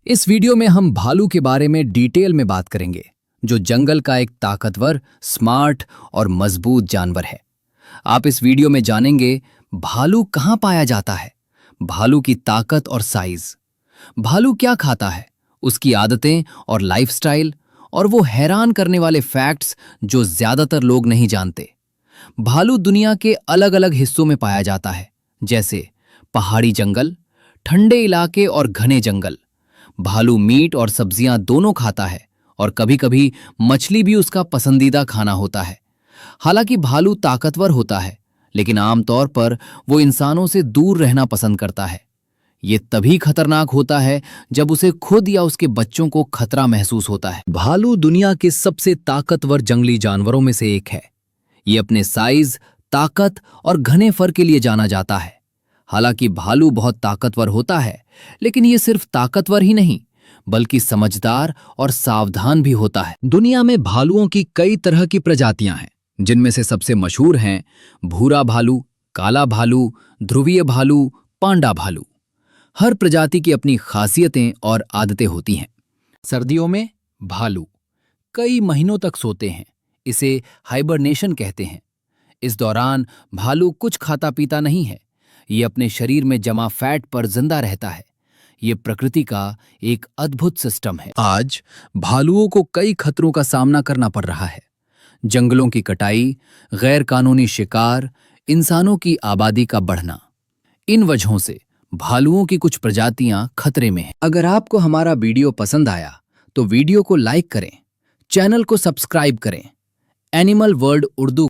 इस वीडियो में हम भालू के बारे में डिटेल में बात करेंगे, जो जंगल का एक ताकतवर, स्मार्ट और मजबूत जानवर है। आप इस वीडियो में जानेंगे भालू कहाँ पाया जाता है, भालू की ताकत और साइज, भालू क्या खाता है, उसकी आदतें और लाइफस्टाइल, और वो हैरान करने वाले फैक्ट्स जो ज्यादातर लोग नहीं जानते। भालू दुनिया के अलग अलग हिस्सों में पाया जाता है, जैसे पहाड़ी जंगल, ठंडे इलाके और घने जंगल। भालू मीट और सब्जियां दोनों खाता है और कभी-कभी मछली भी उसका पसंदीदा खाना होता है। हालांकि भालू ताकतवर होता है, लेकिन आमतौर पर वो इंसानों से दूर रहना पसंद करता है। ये तभी खतरनाक होता है जब उसे खुद या उसके बच्चों को खतरा महसूस होता है। भालू दुनिया के सबसे ताकतवर जंगली जानवरों में से एक है। ये अपने साइज, ताकत और घने फर के लिए जाना जाता है। हालांकि भालू बहुत ताकतवर होता है, लेकिन ये सिर्फ ताकतवर ही नहीं, बल्कि समझदार और सावधान भी होता है। दुनिया में भालुओं की कई तरह की प्रजातियां हैं, जिनमें से सबसे मशहूर हैं भूरा भालू, काला भालू, ध्रुवीय भालू, पांडा भालू। हर प्रजाति की अपनी खासियतें और आदतें होती हैं। सर्दियों में भालू कई महीनों तक सोते हैं, इसे हाइबरनेशन कहते हैं। इस दौरान भालू कुछ खाता पीता नहीं है, ये अपने शरीर में जमा फैट पर जिंदा रहता है। ये प्रकृति का एक अद्भुत सिस्टम है। आज भालुओं को कई खतरों का सामना करना पड़ रहा है। जंगलों की कटाई, गैर कानूनी शिकार, इंसानों की आबादी का बढ़ना। इन वजहों से भालुओं की कुछ प्रजातियां खतरे में हैं। अगर आपको हमारा वीडियो पसंद आया तो वीडियो को लाइक करें, चैनल को सब्सक्राइब करें। Animal world Urdu